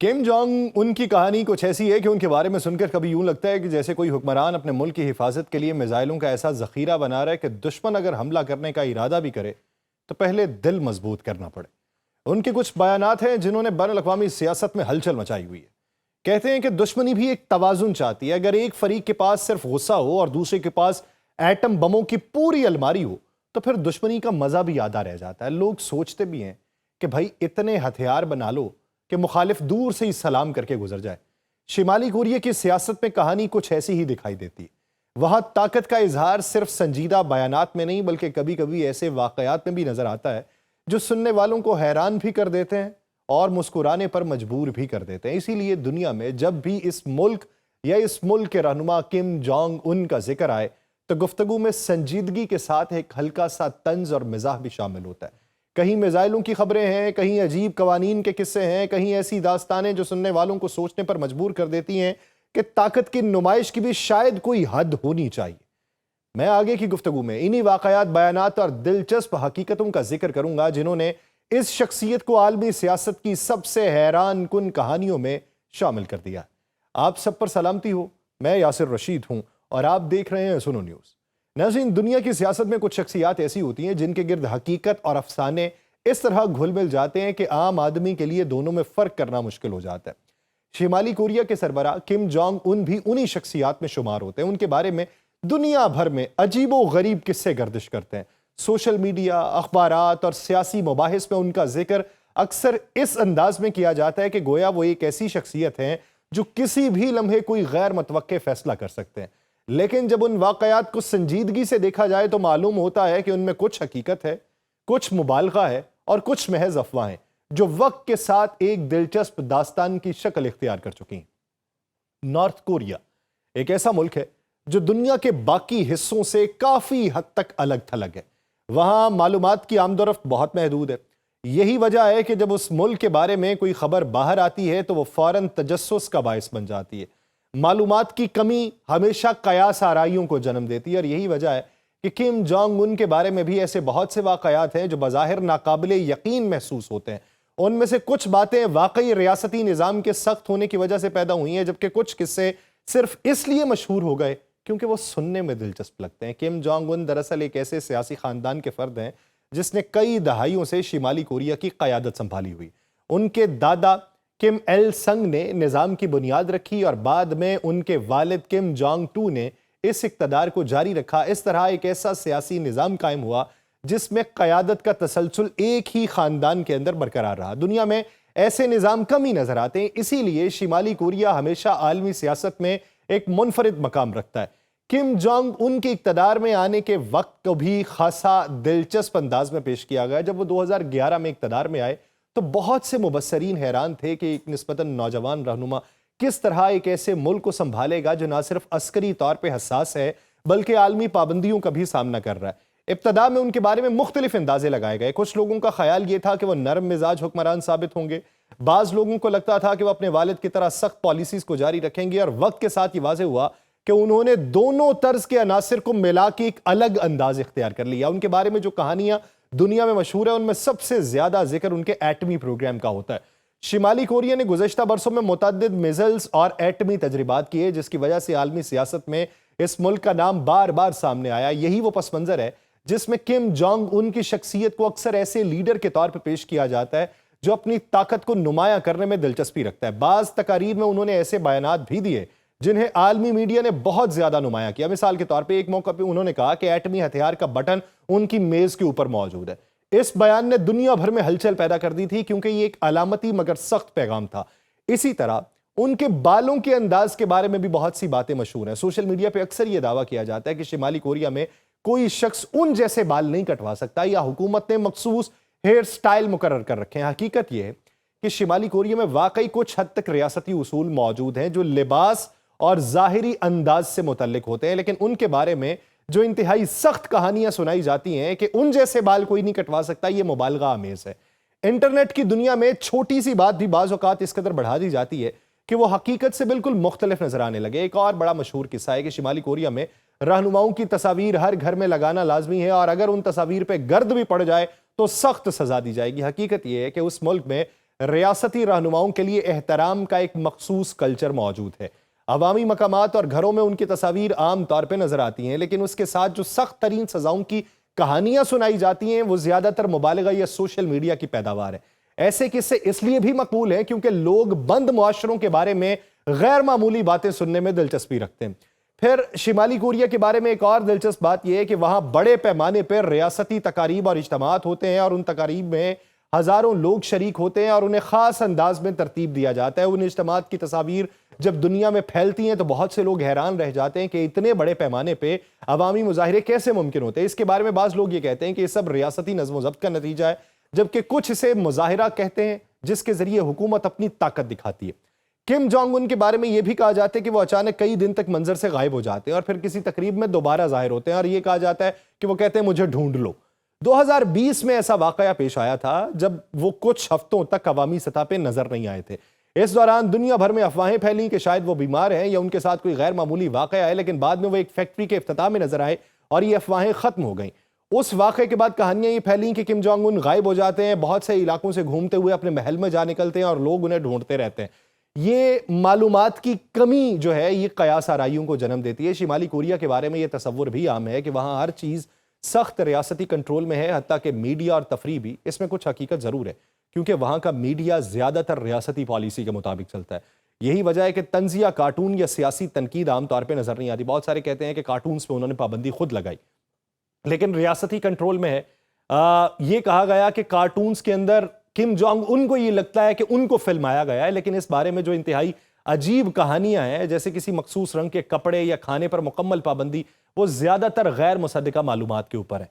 Kim Jong Un کی کہانی کچھ ایسی ہے کہ ان کے بارے میں سن کر کبھی یوں لگتا ہے کہ جیسے کوئی حکمران اپنے ملک کی حفاظت کے لیے میزائلوں کا ایسا ذخیرہ بنا رہا ہے کہ دشمن اگر حملہ کرنے کا ارادہ بھی کرے تو پہلے دل مضبوط کرنا پڑے۔ ان کے کچھ بیانات ہیں جنہوں نے بین الاقوامی سیاست میں ہلچل مچائی ہوئی ہے۔ کہتے ہیں کہ دشمنی بھی ایک توازن چاہتی ہے، اگر ایک فریق کے پاس صرف غصہ ہو اور دوسرے کے پاس ایٹم بموں کی پوری الماری ہو تو پھر دشمنی کا مزہ بھی آدھا رہ جاتا ہے۔ لوگ سوچتے بھی ہیں کہ بھائی اتنے ہتھیار بنا لو کہ مخالف دور سے ہی سلام کر کے گزر جائے۔ شمالی کوریا کی سیاست میں کہانی کچھ ایسی ہی دکھائی دیتی ہے۔ وہاں طاقت کا اظہار صرف سنجیدہ بیانات میں نہیں بلکہ کبھی کبھی ایسے واقعات میں بھی نظر آتا ہے جو سننے والوں کو حیران بھی کر دیتے ہیں اور مسکرانے پر مجبور بھی کر دیتے ہیں۔ اسی لیے دنیا میں جب بھی اس ملک یا اس ملک کے رہنما کم جونگ ان کا ذکر آئے تو گفتگو میں سنجیدگی کے ساتھ ایک ہلکا سا طنز اور مزاح بھی شامل ہوتا ہے۔ کہیں میزائلوں کی خبریں ہیں، کہیں عجیب قوانین کے قصے ہیں، کہیں ایسی داستانیں جو سننے والوں کو سوچنے پر مجبور کر دیتی ہیں کہ طاقت کی نمائش کی بھی شاید کوئی حد ہونی چاہیے۔ میں آگے کی گفتگو میں انہی واقعات، بیانات اور دلچسپ حقیقتوں کا ذکر کروں گا جنہوں نے اس شخصیت کو عالمی سیاست کی سب سے حیران کن کہانیوں میں شامل کر دیا۔ آپ سب پر سلامتی ہو، میں یاسر رشید ہوں اور آپ دیکھ رہے ہیں سنو نیوز۔ ناظرین، دنیا کی سیاست میں کچھ شخصیات ایسی ہوتی ہیں جن کے گرد حقیقت اور افسانے اس طرح گھل مل جاتے ہیں کہ عام آدمی کے لیے دونوں میں فرق کرنا مشکل ہو جاتا ہے۔ شمالی کوریا کے سربراہ کم جونگ ان بھی انہی شخصیات میں شمار ہوتے ہیں۔ ان کے بارے میں دنیا بھر میں عجیب و غریب قصے گردش کرتے ہیں۔ سوشل میڈیا، اخبارات اور سیاسی مباحث میں ان کا ذکر اکثر اس انداز میں کیا جاتا ہے کہ گویا وہ ایک ایسی شخصیت ہیں جو کسی بھی لمحے کوئی غیر متوقع فیصلہ کر سکتے ہیں۔ لیکن جب ان واقعات کو سنجیدگی سے دیکھا جائے تو معلوم ہوتا ہے کہ ان میں کچھ حقیقت ہے، کچھ مبالغہ ہے اور کچھ محض افواہیں جو وقت کے ساتھ ایک دلچسپ داستان کی شکل اختیار کر چکی ہیں۔ نارتھ کوریا ایک ایسا ملک ہے جو دنیا کے باقی حصوں سے کافی حد تک الگ تھلگ ہے۔ وہاں معلومات کی آمد و رفت بہت محدود ہے۔ یہی وجہ ہے کہ جب اس ملک کے بارے میں کوئی خبر باہر آتی ہے تو وہ فوراً تجسس کا باعث بن جاتی ہے۔ معلومات کی کمی ہمیشہ قیاس آرائیوں کو جنم دیتی ہے اور یہی وجہ ہے کہ کم جونگ ان کے بارے میں بھی ایسے بہت سے واقعات ہیں جو بظاہر ناقابل یقین محسوس ہوتے ہیں۔ ان میں سے کچھ باتیں واقعی ریاستی نظام کے سخت ہونے کی وجہ سے پیدا ہوئی ہیں، جبکہ کچھ قصے صرف اس لیے مشہور ہو گئے کیونکہ وہ سننے میں دلچسپ لگتے ہیں۔ کم جونگ ان دراصل ایک ایسے سیاسی خاندان کے فرد ہیں جس نے کئی دہائیوں سے شمالی کوریا کی قیادت سنبھالی ہوئی۔ ان کے دادا کم ایل سنگ نے نظام کی بنیاد رکھی اور بعد میں ان کے والد کم جونگ ٹو نے اس اقتدار کو جاری رکھا۔ اس طرح ایک ایسا سیاسی نظام قائم ہوا جس میں قیادت کا تسلسل ایک ہی خاندان کے اندر برقرار رہا۔ دنیا میں ایسے نظام کم ہی نظر آتے ہیں، اسی لیے شمالی کوریا ہمیشہ عالمی سیاست میں ایک منفرد مقام رکھتا ہے۔ کم جونگ ان کے اقتدار میں آنے کے وقت کو بھی خاصا دلچسپ انداز میں پیش کیا گیا۔ جب وہ 2011 میں اقتدار میں آئے تو بہت سے مبصرین حیران تھے کہ ایک نسبتاً نوجوان رہنما کس طرح ایک ایسے ملک کو سنبھالے گا جو نہ صرف عسکری طور پہ حساس ہے بلکہ عالمی پابندیوں کا بھی سامنا کر رہا ہے۔ ابتدا میں ان کے بارے میں مختلف اندازے لگائے گئے۔ کچھ لوگوں کا خیال یہ تھا کہ وہ نرم مزاج حکمران ثابت ہوں گے، بعض لوگوں کو لگتا تھا کہ وہ اپنے والد کی طرح سخت پالیسیز کو جاری رکھیں گے، اور وقت کے ساتھ یہ واضح ہوا کہ انہوں نے دونوں طرز کے عناصر کو ملا کے ایک الگ انداز اختیار کر لیا۔ ان کے بارے میں جو کہانیاں دنیا میں مشہور ہے ان میں سب سے زیادہ ذکر ان کے ایٹمی پروگرام کا ہوتا ہے۔ شمالی کوریا نے گزشتہ برسوں میں متعدد میزائلز اور ایٹمی تجربات کیے جس کی وجہ سے عالمی سیاست میں اس ملک کا نام بار بار سامنے آیا۔ یہی وہ پس منظر ہے جس میں کم جونگ ان کی شخصیت کو اکثر ایسے لیڈر کے طور پر پیش کیا جاتا ہے جو اپنی طاقت کو نمایاں کرنے میں دلچسپی رکھتا ہے۔ بعض تقاریر میں انہوں نے ایسے بیانات بھی دیے جنہیں عالمی میڈیا نے بہت زیادہ نمایاں کیا۔ مثال کے طور پہ ایک موقع پہ انہوں نے کہا کہ ایٹمی ہتھیار کا بٹن ان کی میز کے اوپر موجود ہے۔ اس بیان نے دنیا بھر میں ہلچل پیدا کر دی تھی کیونکہ یہ ایک علامتی مگر سخت پیغام تھا۔ اسی طرح ان کے بالوں کے انداز کے بارے میں بھی بہت سی باتیں مشہور ہیں۔ سوشل میڈیا پہ اکثر یہ دعویٰ کیا جاتا ہے کہ شمالی کوریا میں کوئی شخص ان جیسے بال نہیں کٹوا سکتا یا حکومت نے مخصوص ہیئر سٹائل مقرر کر رکھے ہیں۔ حقیقت یہ ہے کہ شمالی کوریا میں واقعی کچھ حد تک ریاستی اصول موجود ہیں جو لباس اور ظاہری انداز سے متعلق ہوتے ہیں، لیکن ان کے بارے میں جو انتہائی سخت کہانیاں سنائی جاتی ہیں کہ ان جیسے بال کوئی نہیں کٹوا سکتا، یہ مبالغہ آمیز ہے۔ انٹرنیٹ کی دنیا میں چھوٹی سی بات بھی بعض اوقات اس قدر بڑھا دی جاتی ہے کہ وہ حقیقت سے بالکل مختلف نظر آنے لگے۔ ایک اور بڑا مشہور قصہ ہے کہ شمالی کوریا میں رہنماؤں کی تصاویر ہر گھر میں لگانا لازمی ہے اور اگر ان تصاویر پہ گرد بھی پڑ جائے تو سخت سزا دی جائے گی۔ حقیقت یہ ہے کہ اس ملک میں ریاستی رہنماؤں کے لیے احترام کا ایک مخصوص کلچر موجود ہے۔ عوامی مقامات اور گھروں میں ان کی تصاویر عام طور پہ نظر آتی ہیں، لیکن اس کے ساتھ جو سخت ترین سزاؤں کی کہانیاں سنائی جاتی ہیں وہ زیادہ تر مبالغہ یا سوشل میڈیا کی پیداوار ہے۔ ایسے قصے اس لیے بھی مقبول ہیں کیونکہ لوگ بند معاشروں کے بارے میں غیر معمولی باتیں سننے میں دلچسپی رکھتے ہیں۔ پھر شمالی کوریا کے بارے میں ایک اور دلچسپ بات یہ ہے کہ وہاں بڑے پیمانے پر ریاستی تقاریب اور اجتماعات ہوتے ہیں، اور ان تقاریب میں ہزاروں لوگ شریک ہوتے ہیں اور انہیں خاص انداز میں ترتیب دیا جاتا ہے۔ ان اجتماعات کی تصاویر جب دنیا میں پھیلتی ہیں تو بہت سے لوگ حیران رہ جاتے ہیں کہ اتنے بڑے پیمانے پہ عوامی مظاہرے کیسے ممکن ہوتے ہیں۔ اس کے بارے میں بعض لوگ یہ کہتے ہیں کہ یہ سب ریاستی نظم و ضبط کا نتیجہ ہے، جبکہ کچھ اسے مظاہرہ کہتے ہیں جس کے ذریعے حکومت اپنی طاقت دکھاتی ہے۔ کم جونگ ان کے بارے میں یہ بھی کہا جاتا ہے کہ وہ اچانک کئی دن تک منظر سے غائب ہو جاتے ہیں اور پھر کسی تقریب میں دوبارہ ظاہر ہوتے ہیں، اور یہ کہا جاتا ہے کہ وہ کہتے ہیں مجھے ڈھونڈ لو۔ 2020 میں ایسا واقعہ پیش آیا تھا جب وہ کچھ ہفتوں تک عوامی سطح پہ نظر نہیں آئے تھے۔ اس دوران دنیا بھر میں افواہیں پھیلیں کہ شاید وہ بیمار ہیں یا ان کے ساتھ کوئی غیر معمولی واقعہ ہے، لیکن بعد میں وہ ایک فیکٹری کے افتتاح میں نظر آئے اور یہ افواہیں ختم ہو گئیں۔ اس واقعے کے بعد کہانیاں یہ پھیلیں کہ کم جونگ ان غائب ہو جاتے ہیں، بہت سے علاقوں سے گھومتے ہوئے اپنے محل میں جا نکلتے ہیں اور لوگ انہیں ڈھونڈتے رہتے ہیں۔ یہ معلومات کی کمی جو ہے یہ قیاس آرائیوں کو جنم دیتی ہے۔ شمالی کوریا کے بارے میں یہ تصور بھی عام ہے کہ وہاں ہر چیز سخت ریاستی کنٹرول میں ہے، حتیٰ کہ میڈیا اور تفریح بھی۔ اس میں کچھ حقیقت ضرور ہے کیونکہ وہاں کا میڈیا زیادہ تر ریاستی پالیسی کے مطابق چلتا ہے۔ یہی وجہ ہے کہ طنزیہ، کارٹون یا سیاسی تنقید عام طور پہ نظر نہیں آتی۔ بہت سارے کہتے ہیں کہ کارٹونز پہ انہوں نے پابندی خود لگائی، لیکن ریاستی کنٹرول میں ہے۔ یہ کہا گیا کہ کارٹونز کے اندر کم جونگ ان کو یہ لگتا ہے کہ ان کو فلمایا گیا ہے، لیکن اس بارے میں جو انتہائی عجیب کہانیاں ہیں جیسے کسی مخصوص رنگ کے کپڑے یا کھانے پر مکمل پابندی، وہ زیادہ تر غیر مصدقہ معلومات کے اوپر ہے۔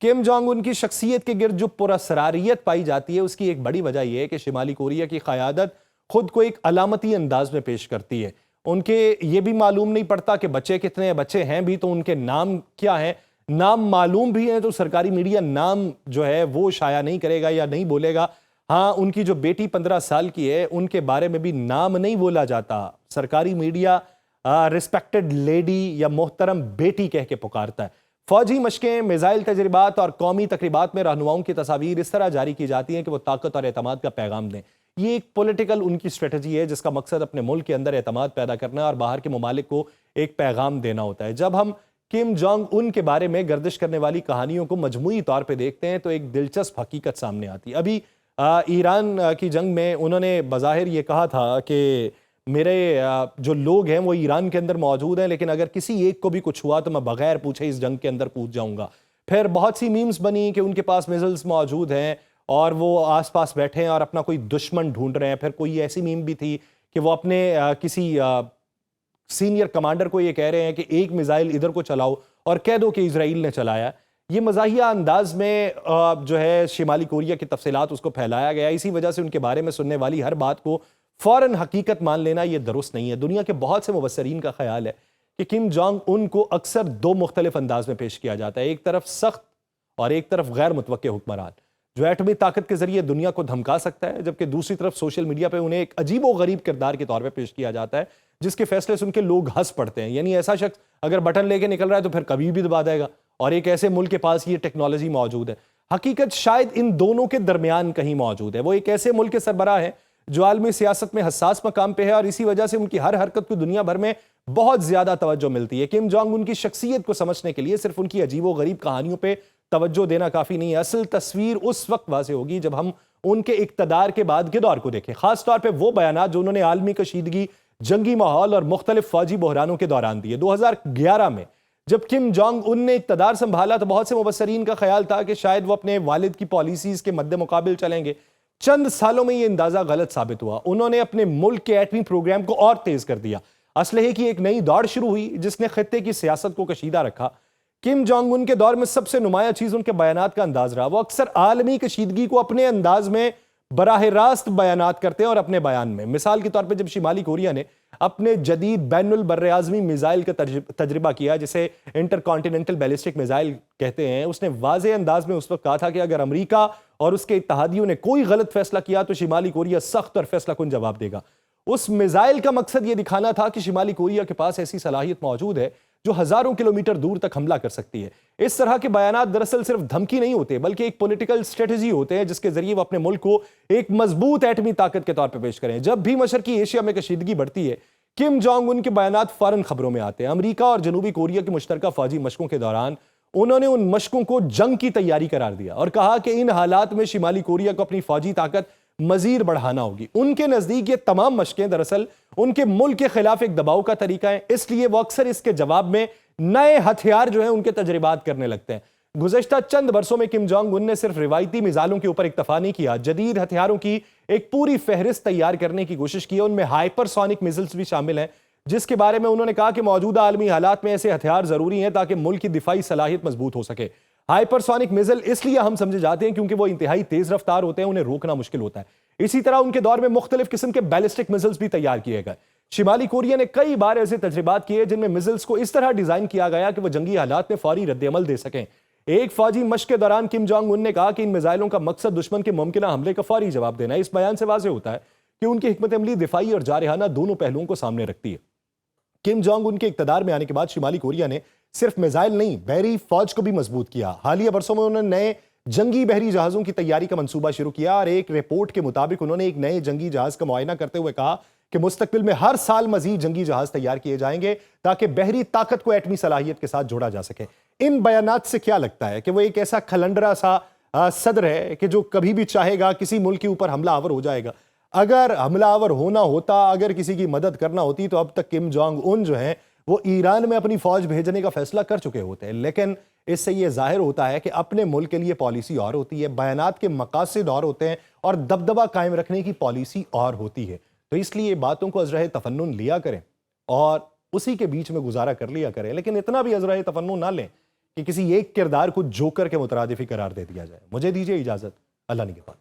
کم جونگ ان کی شخصیت کے گرد جو پراسراریت پائی جاتی ہے اس کی ایک بڑی وجہ یہ ہے کہ شمالی کوریا کی قیادت خود کو ایک علامتی انداز میں پیش کرتی ہے۔ ان کے یہ بھی معلوم نہیں پڑتا کہ بچے کتنے ہیں، بچے ہیں بھی تو ان کے نام کیا ہیں، نام معلوم بھی ہیں تو سرکاری میڈیا نام جو ہے وہ شائع نہیں کرے گا یا نہیں بولے گا۔ ہاں، ان کی جو بیٹی 15 سال کی ہے ان کے بارے میں بھی نام نہیں بولا جاتا، سرکاری میڈیا ریسپیکٹڈ لیڈی یا محترم بیٹی کہہ کے پکارتا ہے۔ فوجی مشقیں، میزائل تجربات اور قومی تقریبات میں رہنماؤں کی تصاویر اس طرح جاری کی جاتی ہیں کہ وہ طاقت اور اعتماد کا پیغام دیں۔ یہ ایک پولیٹیکل ان کی اسٹریٹجی ہے جس کا مقصد اپنے ملک کے اندر اعتماد پیدا کرنا اور باہر کے ممالک کو ایک پیغام دینا ہوتا ہے۔ جب ہم کم جونگ ان کے بارے میں گردش کرنے والی کہانیوں کو مجموعی طور پہ دیکھتے ہیں تو ایک دلچسپ حقیقت سامنے آتی ہے۔ ابھی ایران کی جنگ میں انہوں نے بظاہر یہ کہا تھا کہ میرے جو لوگ ہیں وہ ایران کے اندر موجود ہیں، لیکن اگر کسی ایک کو بھی کچھ ہوا تو میں بغیر پوچھے اس جنگ کے اندر کود جاؤں گا۔ پھر بہت سی میمز بنی کہ ان کے پاس میزلز موجود ہیں اور وہ آس پاس بیٹھے ہیں اور اپنا کوئی دشمن ڈھونڈ رہے ہیں۔ پھر کوئی ایسی میم بھی تھی کہ وہ اپنے کسی سینئر کمانڈر کو یہ کہہ رہے ہیں کہ ایک میزائل ادھر کو چلاؤ اور کہہ دو کہ اسرائیل نے چلایا۔ یہ مزاحیہ انداز میں جو ہے شمالی کوریا کی تفصیلات اس کو پھیلایا گیا۔ اسی وجہ سے ان کے بارے میں سننے والی ہر بات کو فوراً حقیقت مان لینا یہ درست نہیں ہے۔ دنیا کے بہت سے مبصرین کا خیال ہے کہ کم جونگ ان کو اکثر دو مختلف انداز میں پیش کیا جاتا ہے، ایک طرف سخت اور ایک طرف غیر متوقع حکمران جو ایٹمی طاقت کے ذریعے دنیا کو دھمکا سکتا ہے، جبکہ دوسری طرف سوشل میڈیا پہ انہیں ایک عجیب و غریب کردار کے طور پہ پیش کیا جاتا ہے جس کے فیصلے سن کے لوگ ہنس پڑتے ہیں۔ یعنی ایسا شخص اگر بٹن لے کے نکل رہا ہے تو پھر کبھی بھی دبا دے گا، اور ایک ایسے ملک کے پاس یہ ٹیکنالوجی موجود ہے۔ حقیقت شاید ان دونوں کے درمیان کہیں موجود ہے۔ وہ ایک ایسے ملک کے سربراہ ہیں جو عالمی سیاست میں حساس مقام پہ ہے اور اسی وجہ سے ان کی ہر حرکت کو دنیا بھر میں بہت زیادہ توجہ ملتی ہے۔ کم جونگ ان کی شخصیت کو سمجھنے کے لیے صرف ان کی عجیب و غریب کہانیوں پہ توجہ دینا کافی نہیں ہے۔ اصل تصویر اس وقت واضح ہوگی جب ہم ان کے اقتدار کے بعد کے دور کو دیکھیں، خاص طور پہ وہ بیانات جو انہوں نے عالمی کشیدگی، جنگی ماحول اور مختلف فوجی بحرانوں کے دوران دیے۔ 2011 میں جب کم جونگ ان نے اقتدار سنبھالا تو بہت سے مبصرین کا خیال تھا کہ شاید وہ اپنے والد کی پالیسیز کے مد مقابل چلیں گے۔ چند سالوں میں یہ اندازہ غلط ثابت ہوا۔ انہوں نے اپنے ملک کے ایٹمی پروگرام کو اور تیز کر دیا، اسلحے کی ایک نئی دوڑ شروع ہوئی جس نے خطے کی سیاست کو کشیدہ رکھا۔ کم جونگ ان کے دور میں سب سے نمایاں چیز ان کے بیانات کا انداز رہا۔ وہ اکثر عالمی کشیدگی کو اپنے انداز میں براہ راست بیانات کرتے ہیں اور اپنے بیان میں، مثال کے طور پہ جب شمالی کوریا نے اپنے جدید بین البراعظمی میزائل کا تجربہ کیا جسے انٹر کانٹیننٹل بیلسٹک میزائل کہتے ہیں، اس نے واضح انداز میں اس وقت کہا تھا کہ اگر امریکہ اور اس کے اتحادیوں نے کوئی غلط فیصلہ کیا تو شمالی کوریا سخت اور فیصلہ کن جواب دے گا۔ اس میزائل کا مقصد یہ دکھانا تھا کہ شمالی کوریا کے پاس ایسی صلاحیت موجود ہے جو ہزاروں کلومیٹر دور تک حملہ کر سکتی ہے۔ اس طرح کے بیانات دراصل صرف دھمکی نہیں ہوتے بلکہ ایک پولیٹیکل اسٹریٹجی ہوتے ہیں جس کے ذریعے وہ اپنے ملک کو ایک مضبوط ایٹمی طاقت کے طور پہ پیش کریں۔ جب بھی مشرقی ایشیا میں کشیدگی بڑھتی ہے، کم جونگ ان کے بیانات فوراً خبروں میں آتے ہیں۔ امریکہ اور جنوبی کوریا کی مشترکہ فوجی مشقوں کے دوران انہوں نے ان مشقوں کو جنگ کی تیاری قرار دیا اور کہا کہ ان حالات میں شمالی کوریا کو اپنی فوجی طاقت مزید بڑھانا ہوگی۔ ان کے نزدیک یہ تمام مشقیں دراصل ان کے ملک کے خلاف ایک دباؤ کا طریقہ ہے، اس لیے وہ اکثر اس کے جواب میں نئے ہتھیار جو ہیں ان کے تجربات کرنے لگتے ہیں۔ گزشتہ چند برسوں میں کم جونگ ان نے صرف روایتی میزائلوں کے اوپر اکتفا نہیں کیا، جدید ہتھیاروں کی ایک پوری فہرست تیار کرنے کی کوشش کی ہے۔ ان میں ہائپر سونک میزلز بھی شامل ہیں، جس کے بارے میں انہوں نے کہا کہ موجودہ عالمی حالات میں ایسے ہتھیار ضروری ہیں تاکہ ملک کی دفاعی صلاحیت مضبوط ہو سکے۔ ہائپر سونک میزل اس لیے ہم سمجھے جاتے ہیں کیونکہ وہ انتہائی تیز رفتار ہوتے ہیں، انہیں روکنا مشکل ہوتا ہے۔ اسی طرح ان کے دور میں مختلف قسم کے بیلسٹک میزلز بھی تیار کیے گئے۔ شمالی کوریا نے کئی بار ایسے تجربات کیے جن میں میزلز کو اس طرح ڈیزائن کیا گیا کہ وہ جنگی حالات میں فوری رد عمل دے سکیں۔ ایک فوجی مشق کے دوران کم جونگ ان نے کہا کہ ان میزائلوں کا مقصد دشمن کے ممکنہ حملے کا فوری جواب دینا ہے۔ اس بیان سے واضح ہوتا ہے کہ ان کی حکمت عملی دفاعی اور جارحانہ دونوں پہلوؤں کو سامنے رکھتی ہے۔ کم جونگ ان کے اقتدار میں آنے کے بعد شمالی کوریا نے صرف میزائل نہیں، بحری فوج کو بھی مضبوط کیا۔ حالیہ برسوں میں انہوں نے نئے جنگی بحری جہازوں کی تیاری کا منصوبہ شروع کیا اور ایک رپورٹ کے مطابق انہوں نے ایک نئے جنگی جہاز کا معائنہ کرتے ہوئے کہا کہ مستقبل میں ہر سال مزید جنگی جہاز تیار کیے جائیں گے تاکہ بحری طاقت کو ایٹمی صلاحیت کے ساتھ جوڑا جا سکے۔ ان بیانات سے کیا لگتا ہے کہ وہ ایک ایسا کھلنڈرا سا صدر ہے کہ جو کبھی بھی چاہے گا کسی ملک کے اوپر حملہ آور ہو جائے گا؟ اگر حملہ آور ہونا ہوتا، اگر کسی کی مدد کرنا ہوتی تو اب تک کم جونگ ان جو ہیں وہ ایران میں اپنی فوج بھیجنے کا فیصلہ کر چکے ہوتے ہیں۔ لیکن اس سے یہ ظاہر ہوتا ہے کہ اپنے ملک کے لیے پالیسی اور ہوتی ہے، بیانات کے مقاصد اور ہوتے ہیں اور دبدبہ قائم رکھنے کی پالیسی اور ہوتی ہے۔ تو اس لیے باتوں کو ازرہ تفنن لیا کریں اور اسی کے بیچ میں گزارا کر لیا کریں، لیکن اتنا بھی ازرہ تفنن نہ لیں کہ کسی ایک کردار کو جوکر کے مترادف ہی قرار دے دیا جائے۔ مجھے دیجیے اجازت، اللہ نگہبان۔